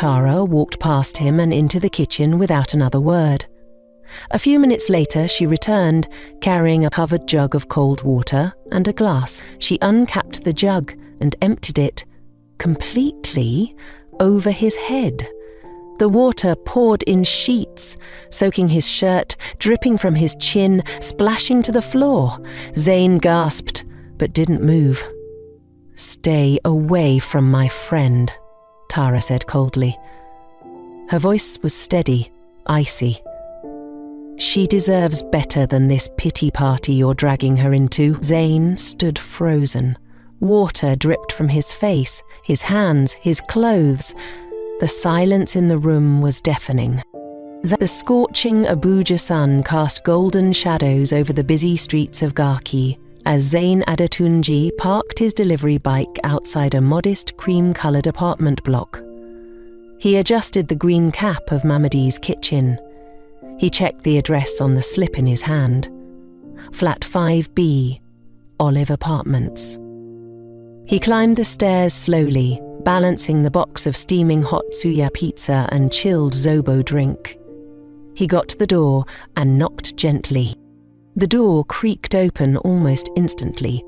Tara walked past him and into the kitchen without another word. A few minutes later she returned, carrying a covered jug of cold water and a glass. She uncapped the jug and emptied it, completely, over his head. The water poured in sheets, soaking his shirt, dripping from his chin, splashing to the floor. Zayn gasped, but didn't move. "Stay away from my friend," Tara said coldly. Her voice was steady, icy. "She deserves better than this pity party you're dragging her into." Zayn stood frozen. Water dripped from his face, his hands, his clothes. The silence in the room was deafening. The scorching Abuja sun cast golden shadows over the busy streets of Garki as Zayn Adetunji parked his delivery bike outside a modest cream-coloured apartment block. He adjusted the green cap of Mamadi's kitchen. He checked the address on the slip in his hand. Flat 5B, Olive Apartments. He climbed the stairs slowly, balancing the box of steaming hot suya pizza and chilled Zobo drink. He got to the door and knocked gently. The door creaked open almost instantly.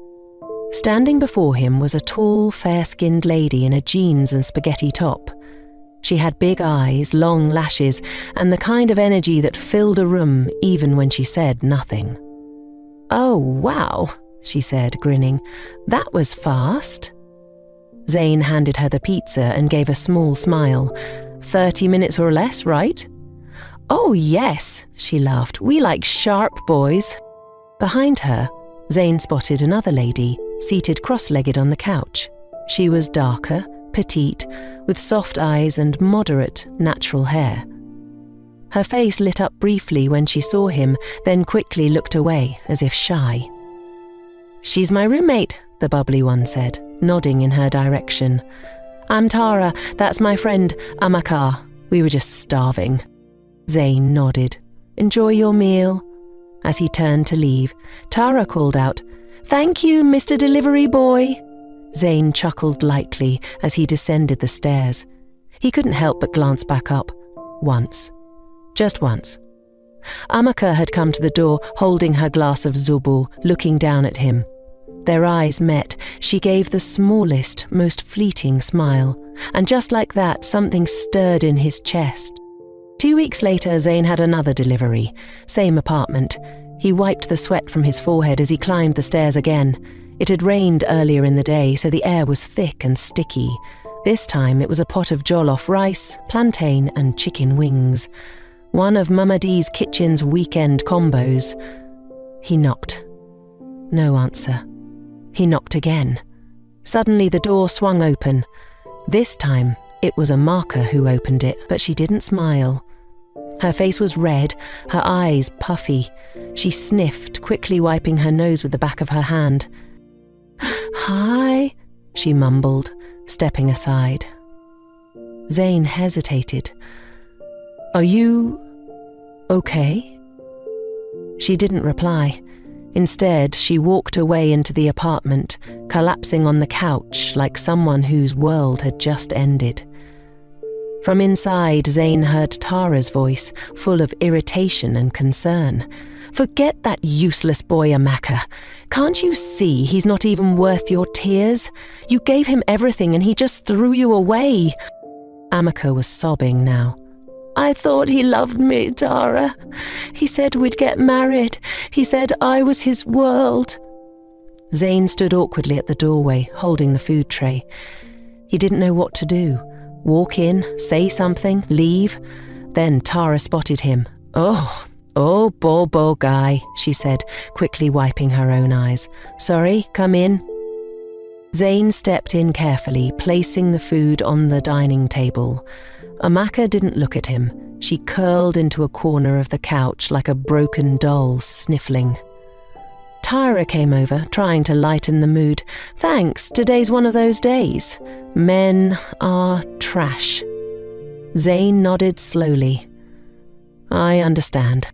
Standing before him was a tall, fair-skinned lady in a jeans and spaghetti top. She had big eyes, long lashes, and the kind of energy that filled a room even when she said nothing. "Oh, wow," she said, grinning. "That was fast." Zayn handed her the pizza and gave a small smile. 30 minutes or less, right?" "Oh, yes," she laughed. "We like sharp boys." Behind her, Zayn spotted another lady, seated cross-legged on the couch. She was darker, petite, with soft eyes and moderate, natural hair. Her face lit up briefly when she saw him, then quickly looked away, as if shy. "She's my roommate," the bubbly one said, nodding in her direction. "I'm Tara, that's my friend, Amaka. We were just starving." Zayn nodded. "Enjoy your meal." As he turned to leave, Tara called out, "Thank you, Mr. Delivery Boy." Zayn chuckled lightly as he descended the stairs. He couldn't help but glance back up. Once. Just once. Amaka had come to the door, holding her glass of zubu, looking down at him. Their eyes met. She gave the smallest, most fleeting smile, and just like that, something stirred in his chest. 2 weeks later, Zayn had another delivery. Same apartment. He wiped the sweat from his forehead as he climbed the stairs again. It had rained earlier in the day, so the air was thick and sticky. This time it was a pot of jollof rice, plantain and chicken wings. One of Mamadi's kitchen's weekend combos. He knocked. No answer. He knocked again. Suddenly the door swung open. This time it was Amaka who opened it, but she didn't smile. Her face was red, her eyes puffy. She sniffed, quickly wiping her nose with the back of her hand. "Hi," she mumbled, stepping aside. Zayn hesitated. "Are you okay?" She didn't reply. Instead, she walked away into the apartment, collapsing on the couch like someone whose world had just ended. From inside, Zayn heard Tara's voice, full of irritation and concern. "Forget that useless boy, Amaka. Can't you see he's not even worth your tears? You gave him everything and he just threw you away." Amaka was sobbing now. "I thought he loved me, Tara. He said we'd get married. He said I was his world." Zayn stood awkwardly at the doorway, holding the food tray. He didn't know what to do. Walk in, say something, leave. Then Tara spotted him. Oh, Bobo guy," she said, quickly wiping her own eyes. "Sorry, come in." Zayn stepped in carefully, placing the food on the dining table. Amaka didn't look at him. She curled into a corner of the couch like a broken doll, sniffling. Tara came over, trying to lighten the mood. "Thanks, today's one of those days. Men are trash." Zayn nodded slowly. "I understand."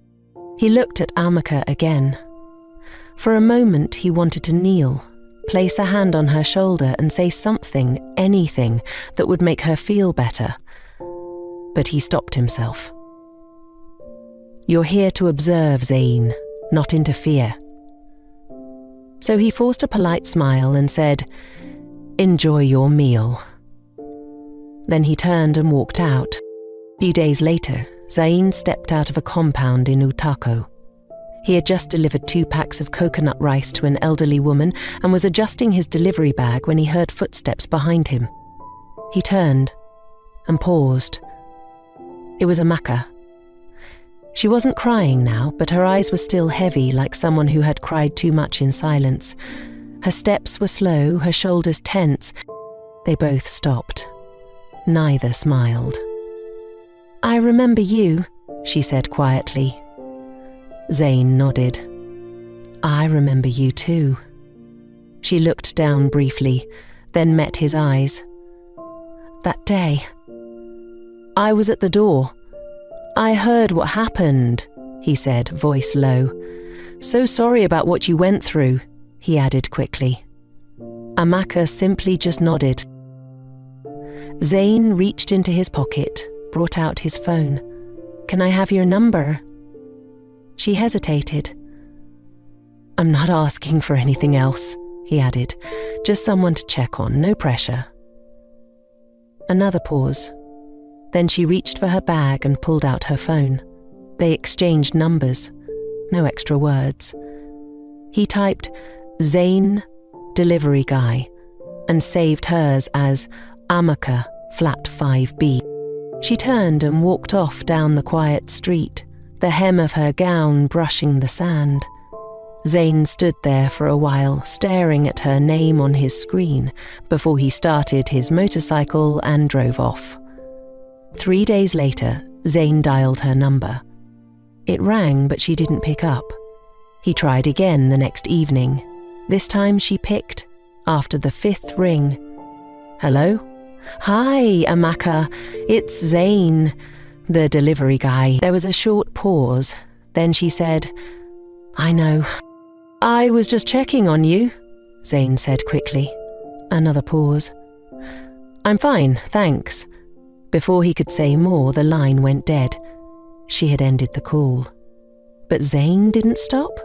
He looked at Amaka again. For a moment he wanted to kneel, place a hand on her shoulder and say something, anything, that would make her feel better. but he stopped himself. "You're here to observe, Zain, not interfere." So he forced a polite smile and said, "Enjoy your meal." Then he turned and walked out. A few days later, Zain stepped out of a compound in Utako. He had just delivered 2 packs of coconut rice to an elderly woman and was adjusting his delivery bag when he heard footsteps behind him. He turned and paused. It was Amaka. She wasn't crying now, but her eyes were still heavy, like someone who had cried too much in silence. Her steps were slow, her shoulders tense. They both stopped. Neither smiled. "I remember you," she said quietly. Zain nodded. "I remember you too." She looked down briefly, then met his eyes. "That day, I was at the door. I heard what happened," he said, voice low. "So sorry about what you went through," he added quickly. Amaka simply just nodded. Zain reached into his pocket, brought out his phone. "Can I have your number?" She hesitated. "I'm not asking for anything else," he added. "Just someone to check on, no pressure." Another pause. Then she reached for her bag and pulled out her phone. They exchanged numbers. No extra words. He typed, "Zain, delivery guy," and saved hers as Amaka, flat 5B. She turned and walked off down the quiet street, the hem of her gown brushing the sand. Zain stood there for a while, staring at her name on his screen, before he started his motorcycle and drove off. 3 days later, Zain dialed her number. It rang, but she didn't pick up. He tried again the next evening. This time she picked, after the 5th ring. "Hello? Hi, Amaka. It's Zain, the delivery guy." There was a short pause. Then she said, "I know. I was just checking on you," Zain said quickly. Another pause. "I'm fine, thanks." Before he could say more, the line went dead. She had ended the call. But Zain didn't stop.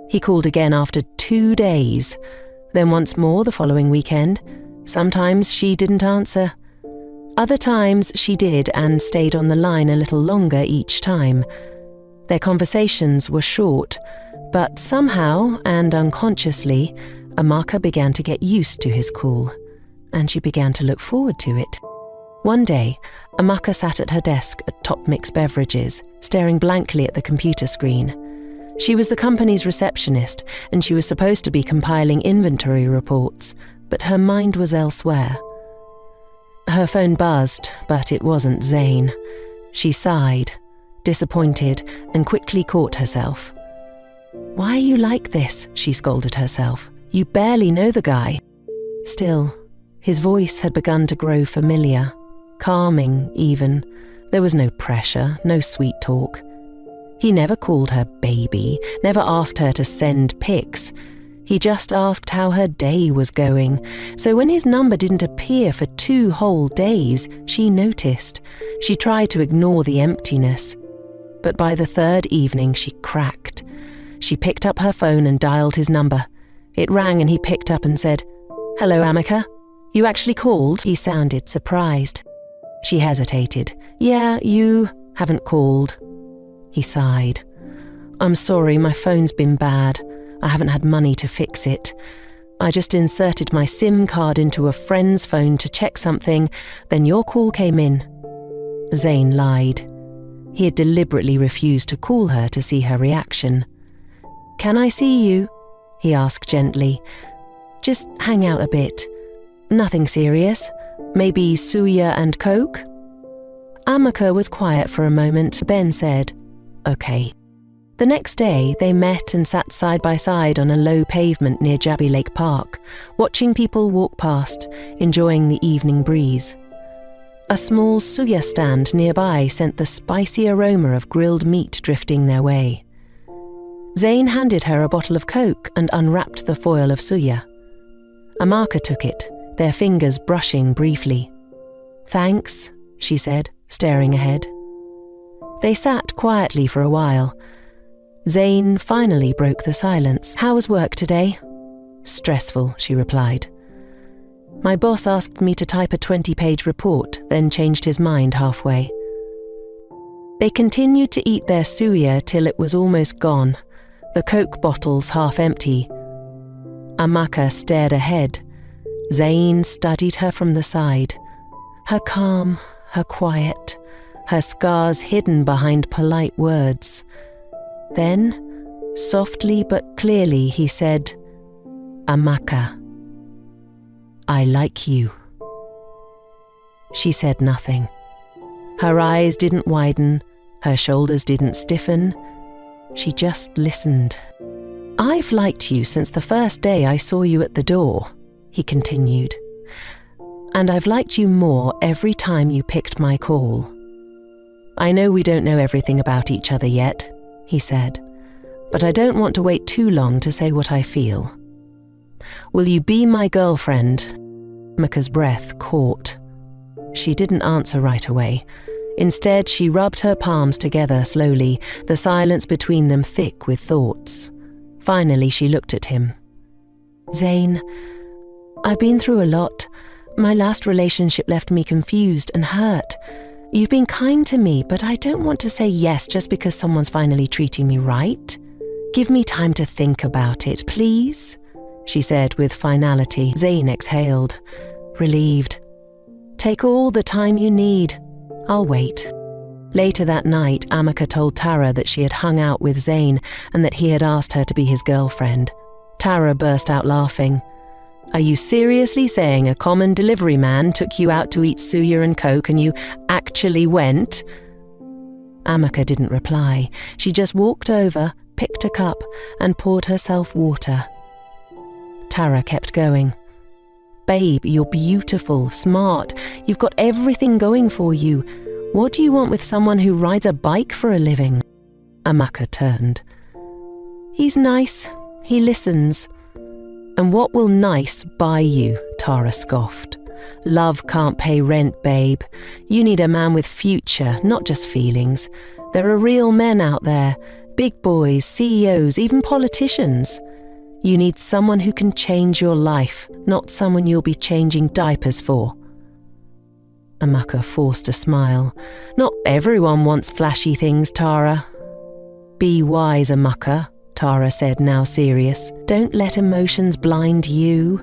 He called again after 2 days, then once more the following weekend. Sometimes she didn't answer. Other times she did and stayed on the line a little longer each time. Their conversations were short, but somehow and unconsciously, Amaka began to get used to his call, and she began to look forward to it. One day, Amaka sat at her desk at Top Mix Beverages, staring blankly at the computer screen. She was the company's receptionist, and she was supposed to be compiling inventory reports, but her mind was elsewhere. Her phone buzzed, but it wasn't Zain. She sighed, disappointed, and quickly caught herself. "Why are you like this?" she scolded herself. "You barely know the guy." Still, his voice had begun to grow familiar. Calming, even. There was no pressure, no sweet talk. He never called her baby, never asked her to send pics. He just asked how her day was going. So when his number didn't appear for 2 whole days, she noticed. She tried to ignore the emptiness. But by the 3rd evening, she cracked. She picked up her phone and dialed his number. It rang and he picked up and said, "Hello, Amaka. You actually called?" He sounded surprised. She hesitated. "Yeah, you haven't called." He sighed. "I'm sorry, my phone's been bad. I haven't had money to fix it. I just inserted my SIM card into a friend's phone to check something, then your call came in." Zain lied. He had deliberately refused to call her to see her reaction. "Can I see you?" he asked gently. "Just hang out a bit. Nothing serious. Maybe suya and coke?" Amaka was quiet for a moment, then said, "Okay." The next day, they met and sat side by side on a low pavement near Jabby Lake Park, watching people walk past, enjoying the evening breeze. A small suya stand nearby sent the spicy aroma of grilled meat drifting their way. Zain handed her a bottle of coke and unwrapped the foil of suya. Amaka took it, their fingers brushing briefly. "Thanks," she said, staring ahead. They sat quietly for a while. Zayn finally broke the silence. "How was work today?" "Stressful," she replied. "My boss asked me to type a 20-page report, then changed his mind halfway." They continued to eat their suya till it was almost gone, the Coke bottles half empty. Amaka stared ahead. Zayn studied her from the side. Her calm, her quiet, her scars hidden behind polite words. Then, softly but clearly, he said, "Amaka, I like you." She said nothing. Her eyes didn't widen, her shoulders didn't stiffen. She just listened. "I've liked you since the first day I saw you at the door," he continued. "And I've liked you more every time you picked my call. I know we don't know everything about each other yet," he said, "but I don't want to wait too long to say what I feel. Will you be my girlfriend?" Amaka's breath caught. She didn't answer right away. Instead, she rubbed her palms together slowly, the silence between them thick with thoughts. Finally, she looked at him. "Zayn, I've been through a lot. My last relationship left me confused and hurt. You've been kind to me, but I don't want to say yes just because someone's finally treating me right. Give me time to think about it, please," she said with finality. Zayn exhaled, relieved. "Take all the time you need. I'll wait." Later that night, Amaka told Tara that she had hung out with Zayn and that he had asked her to be his girlfriend. Tara burst out laughing. "Are you seriously saying a common delivery man took you out to eat suya and coke and you actually went?" Amaka didn't reply. She just walked over, picked a cup, and poured herself water. Tara kept going. "Babe, you're beautiful, smart. You've got everything going for you. What do you want with someone who rides a bike for a living?" Amaka turned. "He's nice. He listens." "And what will nice buy you?" Tara scoffed. "Love can't pay rent, babe. You need a man with future, not just feelings. There are real men out there, big boys, CEOs, even politicians. You need someone who can change your life, not someone you'll be changing diapers for." Amaka forced a smile. "Not everyone wants flashy things, Tara." "Be wise, Amaka," Tara said, now serious. "Don't let emotions blind you.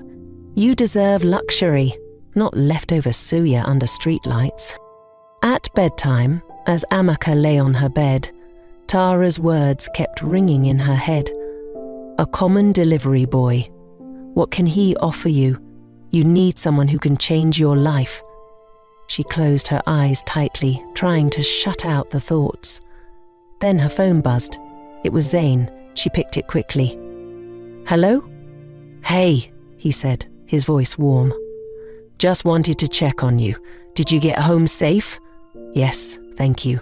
You deserve luxury, not leftover suya under streetlights." At bedtime, as Amaka lay on her bed, Tara's words kept ringing in her head. "A common delivery boy. What can he offer you? You need someone who can change your life." She closed her eyes tightly, trying to shut out the thoughts. Then her phone buzzed. It was Zayn. She picked it quickly. "Hello?" "Hey," he said, his voice warm. "Just wanted to check on you. Did you get home safe?" "Yes, thank you,"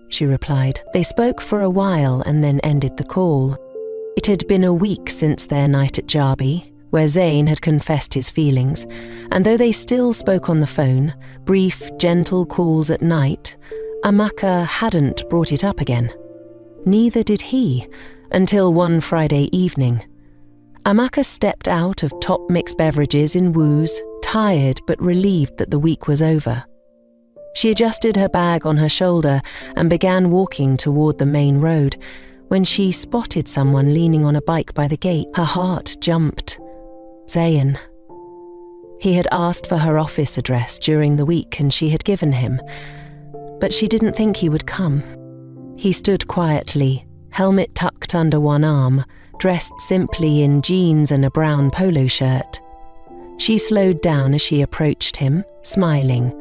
she replied. They spoke for a while and then ended the call. It had been a week since their night at Jarby, where Zayn had confessed his feelings, and though they still spoke on the phone, brief, gentle calls at night, Amaka hadn't brought it up again. Neither did he, until one Friday evening. Amaka stepped out of top mixed beverages in Woo's, tired but relieved that the week was over. She adjusted her bag on her shoulder and began walking toward the main road, when she spotted someone leaning on a bike by the gate. Her heart jumped. Zayn. He had asked for her office address during the week and she had given him, but she didn't think he would come. He stood quietly, helmet tucked under one arm, dressed simply in jeans and a brown polo shirt. She slowed down as she approached him, smiling.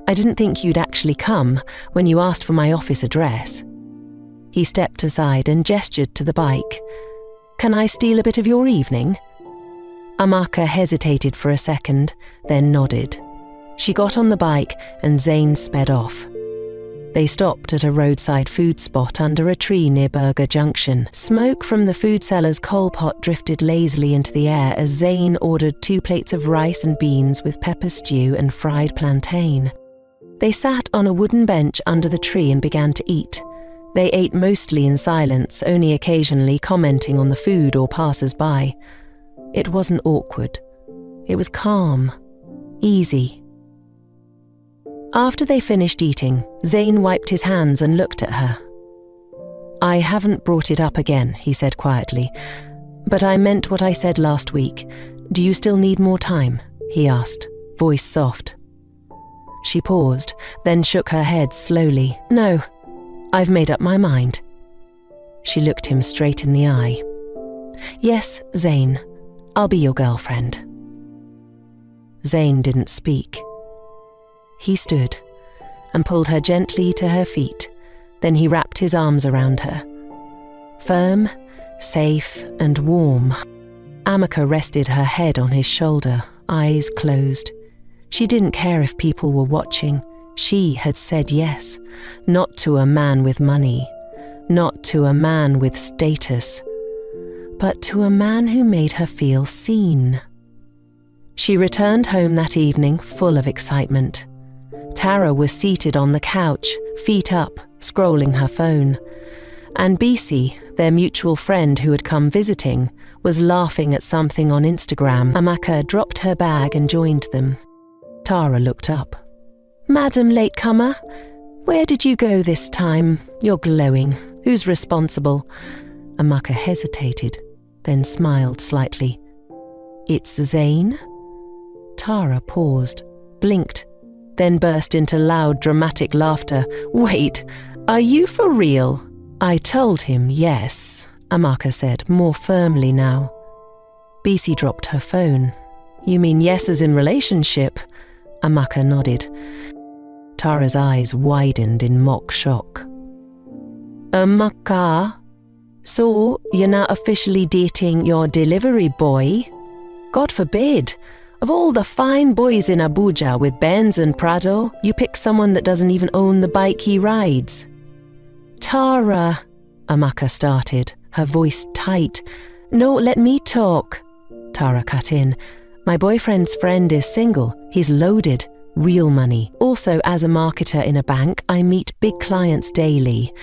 "I didn't think you'd actually come when you asked for my office address." He stepped aside and gestured to the bike. "Can I steal a bit of your evening?" Amaka hesitated for a second, then nodded. She got on the bike and Zayn sped off. They stopped at a roadside food spot under a tree near Burger Junction. Smoke from the food seller's coal pot drifted lazily into the air as Zayn ordered 2 plates of rice and beans with pepper stew and fried plantain. They sat on a wooden bench under the tree and began to eat. They ate mostly in silence, only occasionally commenting on the food or passers-by. It wasn't awkward. It was calm, easy. After they finished eating, Zayn wiped his hands and looked at her. "I haven't brought it up again," he said quietly, "but I meant what I said last week. Do you still need more time?" he asked, voice soft. She paused, then shook her head slowly. "No, I've made up my mind." She looked him straight in the eye. "Yes, Zayn, I'll be your girlfriend." Zayn didn't speak. He stood and pulled her gently to her feet. Then he wrapped his arms around her. Firm, safe, and warm. Amaka rested her head on his shoulder, eyes closed. She didn't care if people were watching. She had said yes, not to a man with money, not to a man with status, but to a man who made her feel seen. She returned home that evening full of excitement. Tara was seated on the couch, feet up, scrolling her phone. And Bisi, their mutual friend who had come visiting, was laughing at something on Instagram. Amaka dropped her bag and joined them. Tara looked up. "Madam Latecomer, where did you go this time? You're glowing. Who's responsible?" Amaka hesitated, then smiled slightly. "It's Zayn?" Tara paused, blinked, then burst into loud, dramatic laughter. "Wait, are you for real?" "I told him yes," Amaka said, more firmly now. Bisi dropped her phone. "You mean yes as in relationship?" Amaka nodded. Tara's eyes widened in mock shock. "Amaka, so you're not officially dating your delivery boy? God forbid. Of all the fine boys in Abuja with Benz and Prado, you pick someone that doesn't even own the bike he rides." "Tara," Amaka started, her voice tight. "No, let me talk." Tara cut in. "My boyfriend's friend is single. He's loaded. Real money. Also, as a marketer in a bank, I meet big clients daily.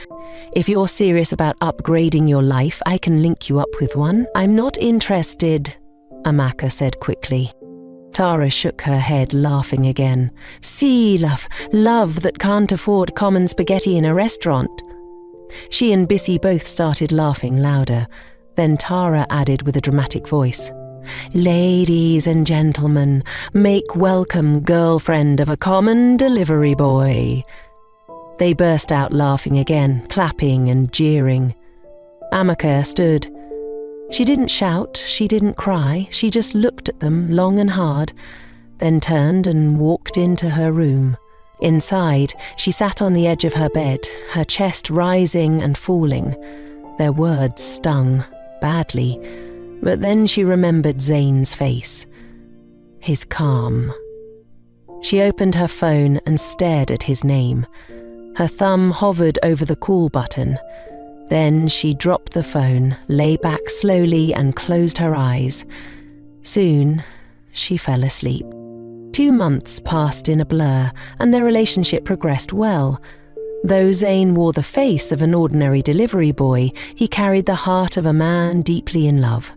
If you're serious about upgrading your life, I can link you up with one." "I'm not interested," Amaka said quickly. Tara shook her head, laughing again. "See, love that can't afford common spaghetti in a restaurant." She and Bisi both started laughing louder. Then Tara added with a dramatic voice, "Ladies and gentlemen, make welcome girlfriend of a common delivery boy." They burst out laughing again, clapping and jeering. Amaka stood. She didn't shout, she didn't cry, she just looked at them long and hard, then turned and walked into her room. Inside, she sat on the edge of her bed, her chest rising and falling. Their words stung, badly, but then she remembered Zayn's face. His calm. She opened her phone and stared at his name. Her thumb hovered over the call button. Then she dropped the phone, lay back slowly and closed her eyes. Soon, she fell asleep. 2 months passed in a blur, and their relationship progressed well. Though Zayn wore the face of an ordinary delivery boy, he carried the heart of a man deeply in love.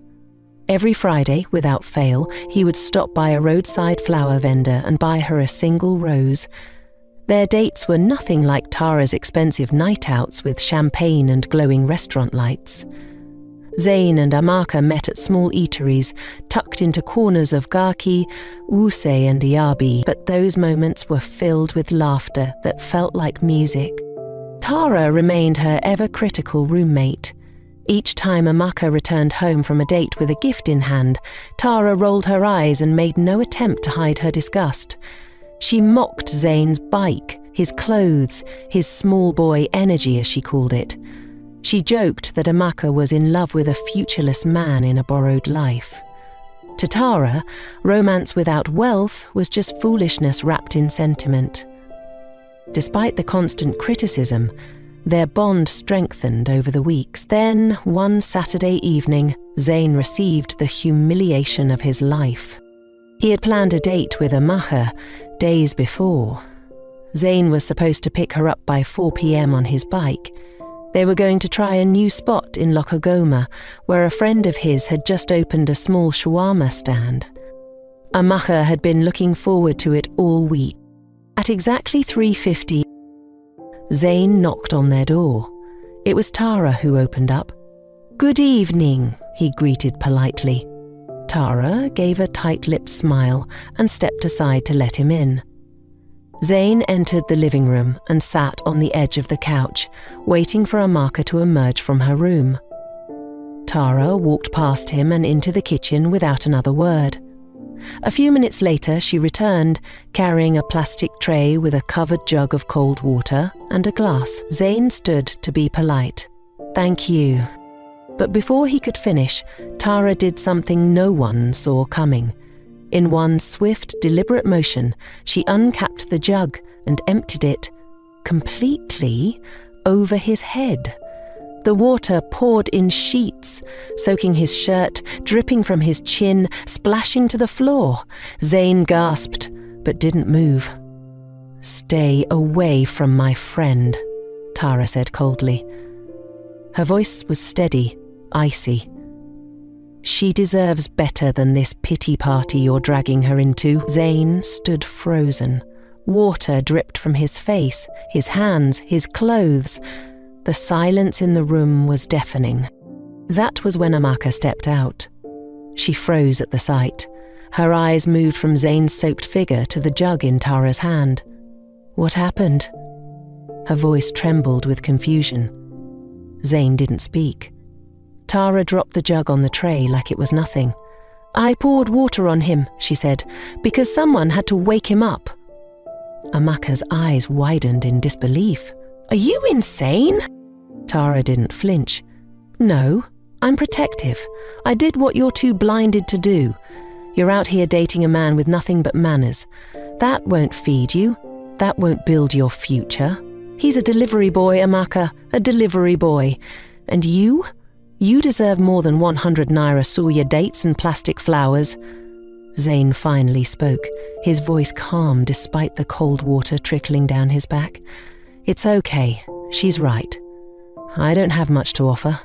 Every Friday, without fail, he would stop by a roadside flower vendor and buy her a single rose. Their dates were nothing like Tara's expensive night-outs with champagne and glowing restaurant lights. Zayn and Amaka met at small eateries, tucked into corners of Garki, Wuse and Iyabi, but those moments were filled with laughter that felt like music. Tara remained her ever-critical roommate. Each time Amaka returned home from a date with a gift in hand, Tara rolled her eyes and made no attempt to hide her disgust. She mocked Zayn's bike, his clothes, his small boy energy as she called it. She joked that Amaka was in love with a futureless man in a borrowed life. To Tara, romance without wealth was just foolishness wrapped in sentiment. Despite the constant criticism, their bond strengthened over the weeks. Then, one Saturday evening, Zayn received the humiliation of his life. He had planned a date with Amaka days before. Zane was supposed to pick her up by 4 p.m. on his bike. They were going to try a new spot in Lokogoma, where a friend of his had just opened a small shawarma stand. Amaka had been looking forward to it all week. At exactly 3:50, Zane knocked on their door. It was Tara who opened up. "Good evening," he greeted politely. Tara gave a tight-lipped smile and stepped aside to let him in. Zane entered the living room and sat on the edge of the couch, waiting for Amaka to emerge from her room. Tara walked past him and into the kitchen without another word. A few minutes later, she returned, carrying a plastic tray with a covered jug of cold water and a glass. Zane stood to be polite. "Thank you." But before he could finish, Tara did something no one saw coming. In one swift, deliberate motion, she uncapped the jug and emptied it completely over his head. The water poured in sheets, soaking his shirt, dripping from his chin, splashing to the floor. Zane gasped, but didn't move. "Stay away from my friend," Tara said coldly. Her voice was steady, icy. "She deserves better than this pity party you're dragging her into." Zane stood frozen. Water dripped from his face, his hands, his clothes. The silence in the room was deafening. That was when Amaka stepped out. She froze at the sight. Her eyes moved from Zane's soaked figure to the jug in Tara's hand. "What happened?" Her voice trembled with confusion. Zane didn't speak. Tara dropped the jug on the tray like it was nothing. "I poured water on him," she said, "because someone had to wake him up." Amaka's eyes widened in disbelief. "Are you insane?" Tara didn't flinch. "No, I'm protective. I did what you're too blinded to do. You're out here dating a man with nothing but manners. That won't feed you. That won't build your future. He's a delivery boy, Amaka, a delivery boy. And you deserve more than 100 naira soya dates and plastic flowers." Zane finally spoke, his voice calm despite the cold water trickling down his back. "It's okay, she's right. I don't have much to offer,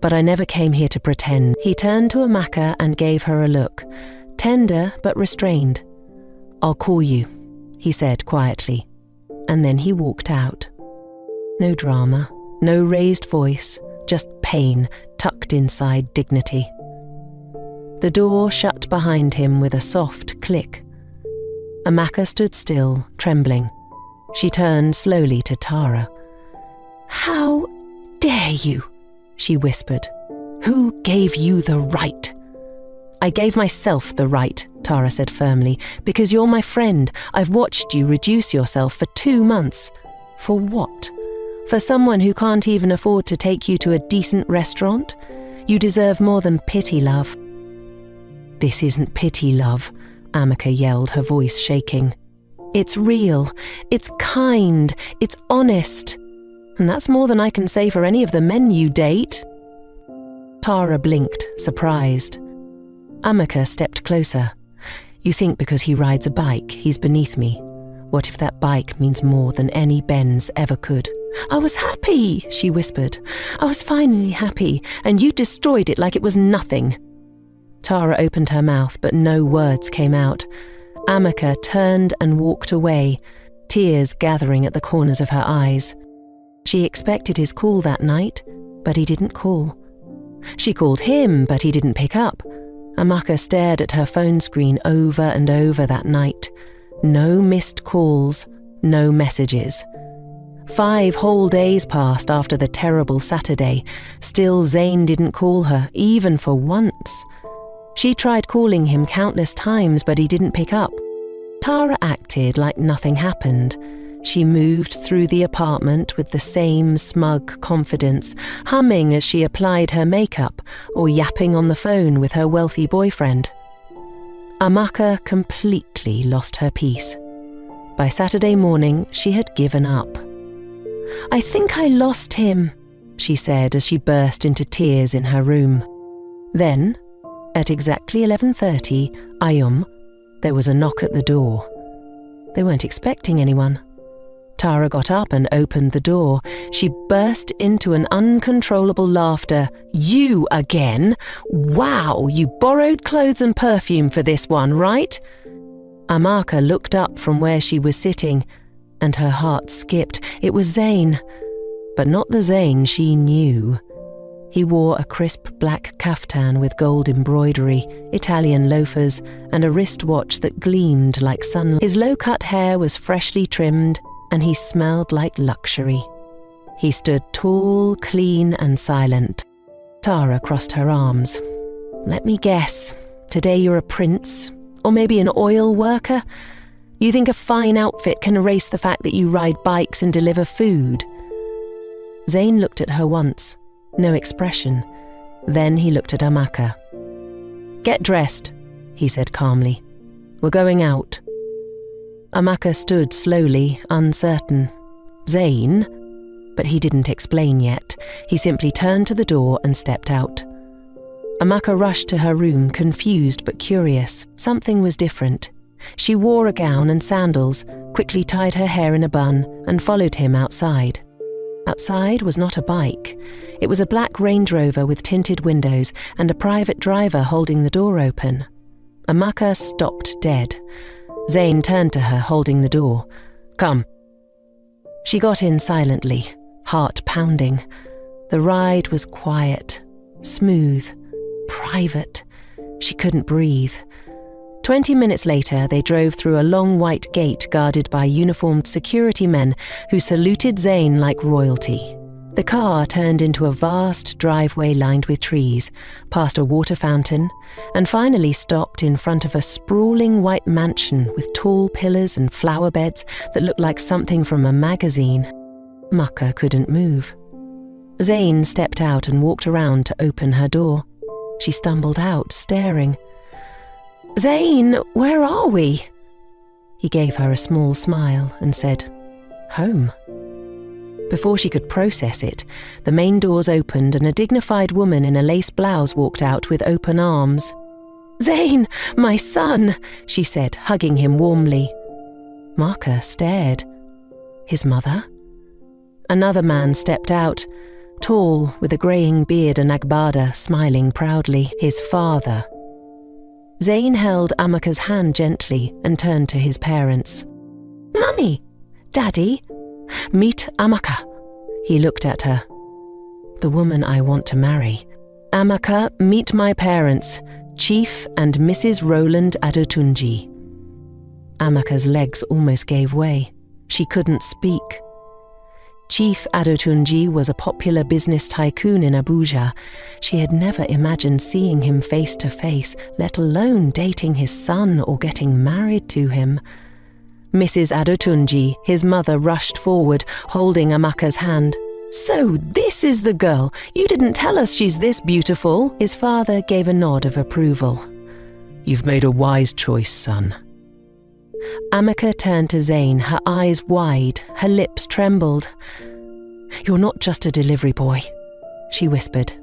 but I never came here to pretend." He turned to Amaka and gave her a look, tender but restrained. "I'll call you," he said quietly, and then he walked out. No drama, no raised voice, just pain tucked inside dignity. The door shut behind him with a soft click. Amaka stood still, trembling. She turned slowly to Tara. "How dare you?" she whispered. "Who gave you the right?" "I gave myself the right," Tara said firmly, "because you're my friend. I've watched you reduce yourself for 2 months. For what? For someone who can't even afford to take you to a decent restaurant? You deserve more than pity, love." "This isn't pity, love," Amaka yelled, her voice shaking. "It's real, it's kind, it's honest. And that's more than I can say for any of the men you date." Tara blinked, surprised. Amaka stepped closer. "You think because he rides a bike, he's beneath me. What if that bike means more than any Benz ever could?" "I was happy," she whispered. "I was finally happy, and you destroyed it like it was nothing." Tara opened her mouth, but no words came out. Amaka turned and walked away, tears gathering at the corners of her eyes. She expected his call that night, but he didn't call. She called him, but he didn't pick up. Amaka stared at her phone screen over and over that night. No missed calls, no messages. 5 whole days passed after the terrible Saturday. Still, Zane didn't call her, even for once. She tried calling him countless times, but he didn't pick up. Tara acted like nothing happened. She moved through the apartment with the same smug confidence, humming as she applied her makeup or yapping on the phone with her wealthy boyfriend. Amaka completely lost her peace. By Saturday morning, she had given up. "I think I lost him," she said as she burst into tears in her room. Then, at exactly 11:30 Ayum, there was a knock at the door. They weren't expecting anyone. Tara got up and opened the door. She burst into an uncontrollable laughter. "You again? Wow, you borrowed clothes and perfume for this one, right?" Amaka looked up from where she was sitting, and her heart skipped. It was Zane, but not the Zane she knew. He wore a crisp black kaftan with gold embroidery, Italian loafers, and a wristwatch that gleamed like sunlight. His low-cut hair was freshly trimmed, and he smelled like luxury. He stood tall, clean, and silent. Tara crossed her arms. "Let me guess. Today you're a prince, or maybe an oil worker? You think a fine outfit can erase the fact that you ride bikes and deliver food?" Zane looked at her once. No expression. Then he looked at Amaka. "Get dressed," he said calmly. "We're going out." Amaka stood slowly, uncertain. Zane? But he didn't explain yet. He simply turned to the door and stepped out. Amaka rushed to her room, confused but curious. Something was different. She wore a gown and sandals, quickly tied her hair in a bun, and followed him outside. Outside was not a bike. It was a black Range Rover with tinted windows and a private driver holding the door open. Amaka stopped dead. Zane turned to her, holding the door. "Come." She got in silently, heart pounding. The ride was quiet, smooth, private. She couldn't breathe. 20 minutes later, they drove through a long white gate guarded by uniformed security men who saluted Zane like royalty. The car turned into a vast driveway lined with trees, past a water fountain, and finally stopped in front of a sprawling white mansion with tall pillars and flower beds that looked like something from a magazine. Amaka couldn't move. Zane stepped out and walked around to open her door. She stumbled out, staring. "Zane, where are we?" He gave her a small smile and said, "Home." Before she could process it, the main doors opened and a dignified woman in a lace blouse walked out with open arms. "Zane, my son," she said, hugging him warmly. Amaka stared. His mother? Another man stepped out, tall, with a greying beard and agbada, smiling proudly. His father. Zane held Amaka's hand gently and turned to his parents. "Mummy, Daddy, meet Amaka." He looked at her. "The woman I want to marry. Amaka, meet my parents, Chief and Mrs. Roland Adotunji." Amaka's legs almost gave way. She couldn't speak. Chief Adotunji was a popular business tycoon in Abuja. She had never imagined seeing him face to face, let alone dating his son or getting married to him. Mrs. Adotunji, his mother, rushed forward, holding Amaka's hand. "So this is the girl. You didn't tell us she's this beautiful." His father gave a nod of approval. "You've made a wise choice, son." Amaka turned to Zane, her eyes wide, her lips trembled. "You're not just a delivery boy," she whispered.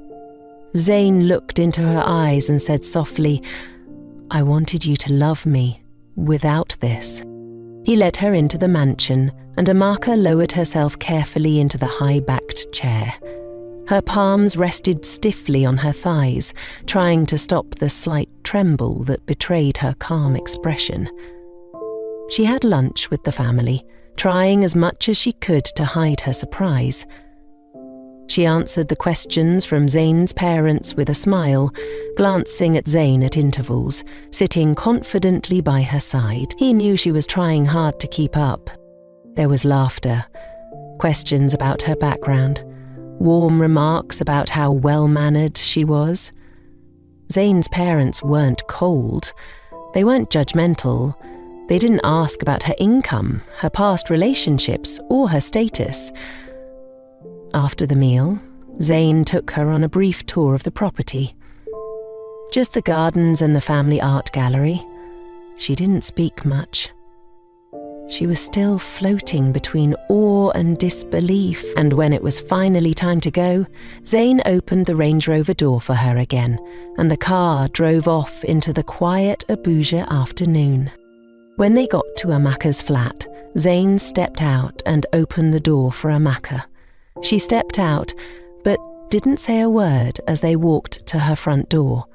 Zane looked into her eyes and said softly, "I wanted you to love me without this." He led her into the mansion, and Amaka lowered herself carefully into the high-backed chair. Her palms rested stiffly on her thighs, trying to stop the slight tremble that betrayed her calm expression. She had lunch with the family, trying as much as she could to hide her surprise. She answered the questions from Zane's parents with a smile, glancing at Zane at intervals, sitting confidently by her side. He knew she was trying hard to keep up. There was laughter, questions about her background, warm remarks about how well-mannered she was. Zane's parents weren't cold. They weren't judgmental. They didn't ask about her income, her past relationships, or her status. After the meal, Zane took her on a brief tour of the property. Just the gardens and the family art gallery. She didn't speak much. She was still floating between awe and disbelief, and when it was finally time to go, Zane opened the Range Rover door for her again, and the car drove off into the quiet Abuja afternoon. When they got to Amaka's flat, Zayn stepped out and opened the door for Amaka. She stepped out, but didn't say a word as they walked to her front door.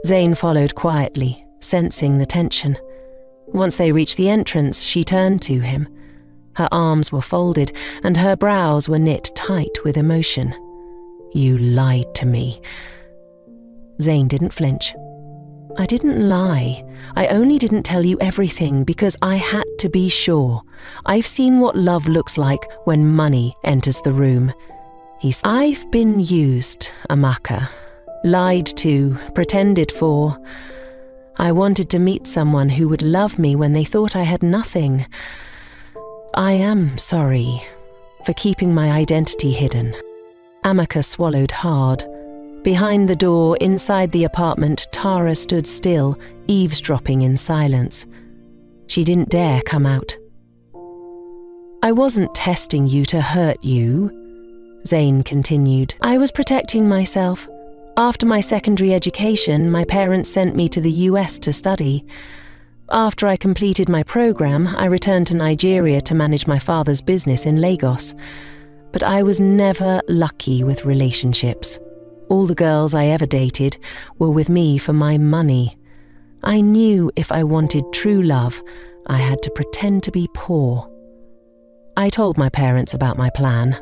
Zayn followed quietly, sensing the tension. Once they reached the entrance, she turned to him. Her arms were folded and her brows were knit tight with emotion. "You lied to me." Zayn didn't flinch. "I didn't lie. I only didn't tell you everything because I had to be sure. I've seen what love looks like when money enters the room." "I've been used, Amaka. Lied to, pretended for. I wanted to meet someone who would love me when they thought I had nothing. I am sorry for keeping my identity hidden." Amaka swallowed hard. Behind the door, inside the apartment, Tara stood still, eavesdropping in silence. She didn't dare come out. "I wasn't testing you to hurt you," Zayn continued. "I was protecting myself. After my secondary education, my parents sent me to the US to study. After I completed my program, I returned to Nigeria to manage my father's business in Lagos. But I was never lucky with relationships. All the girls I ever dated were with me for my money. I knew if I wanted true love, I had to pretend to be poor. I told my parents about my plan,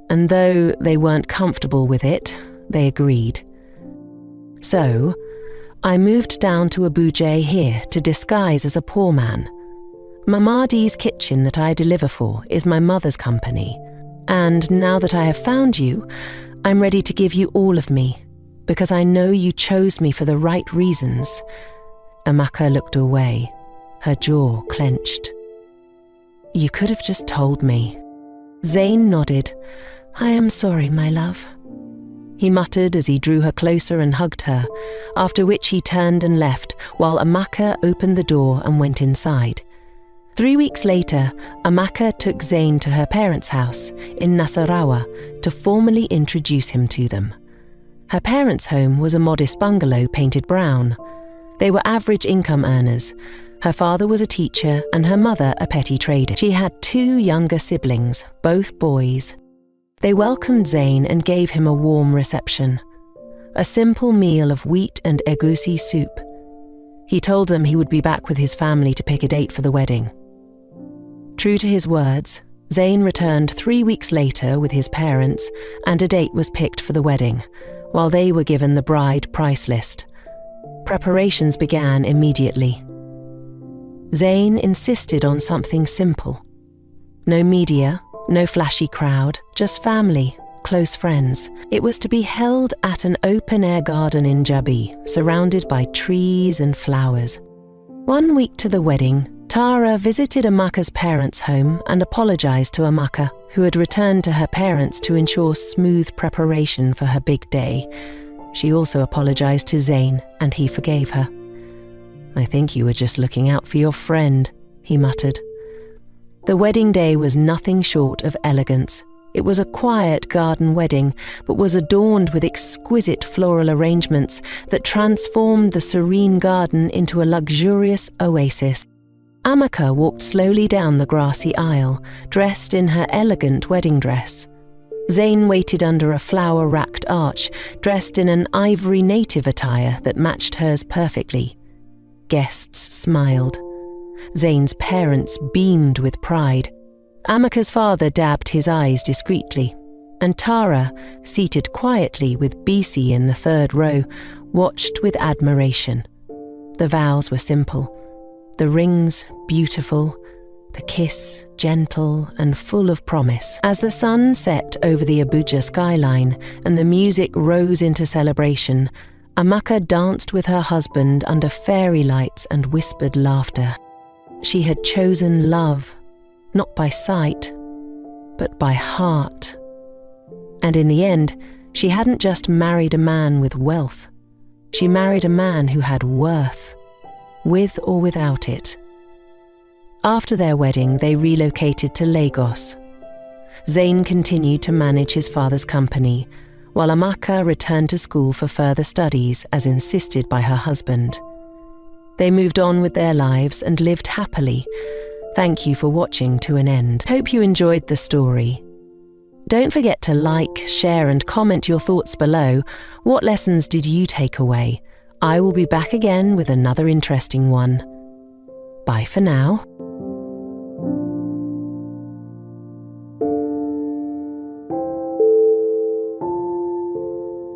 and though they weren't comfortable with it, they agreed. So, I moved down to Abuja here to disguise as a poor man. Mamadi's kitchen that I deliver for is my mother's company, and now that I have found you, I'm ready to give you all of me, because I know you chose me for the right reasons." Amaka looked away, her jaw clenched. "You could have just told me." Zayn nodded. "I am sorry, my love," he muttered as he drew her closer and hugged her, after which he turned and left while Amaka opened the door and went inside. 3 weeks later, Amaka took Zayn to her parents' house in Nasarawa to formally introduce him to them. Her parents' home was a modest bungalow painted brown. They were average income earners. Her father was a teacher and her mother a petty trader. She had 2 younger siblings, both boys. They welcomed Zayn and gave him a warm reception. A simple meal of wheat and egusi soup. He told them he would be back with his family to pick a date for the wedding. True to his words, Zayn returned 3 weeks later with his parents and a date was picked for the wedding, while they were given the bride price list. Preparations began immediately. Zayn insisted on something simple. No media, no flashy crowd, just family, close friends. It was to be held at an open-air garden in Jabi, surrounded by trees and flowers. 1 week to the wedding, Tara visited Amaka's parents' home and apologized to Amaka, who had returned to her parents to ensure smooth preparation for her big day. She also apologized to Zayn, and he forgave her. "I think you were just looking out for your friend," he muttered. The wedding day was nothing short of elegance. It was a quiet garden wedding, but was adorned with exquisite floral arrangements that transformed the serene garden into a luxurious oasis. Amaka walked slowly down the grassy aisle, dressed in her elegant wedding dress. Zayn waited under a flower-racked arch, dressed in an ivory native attire that matched hers perfectly. Guests smiled. Zayn's parents beamed with pride. Amaka's father dabbed his eyes discreetly, and Tara, seated quietly with Bisi in the 3rd row, watched with admiration. The vows were simple. The rings beautiful, the kiss gentle and full of promise. As the sun set over the Abuja skyline and the music rose into celebration, Amaka danced with her husband under fairy lights and whispered laughter. She had chosen love, not by sight, but by heart. And in the end, she hadn't just married a man with wealth. She married a man who had worth, with or without it. After their wedding, they relocated to Lagos. Zayn continued to manage his father's company, while Amaka returned to school for further studies as insisted by her husband. They moved on with their lives and lived happily, Thank you for watching to an end. Hope you enjoyed the story. Don't forget to like, share and comment your thoughts below. What lessons did you take away? I will be back again with another interesting one. Bye for now.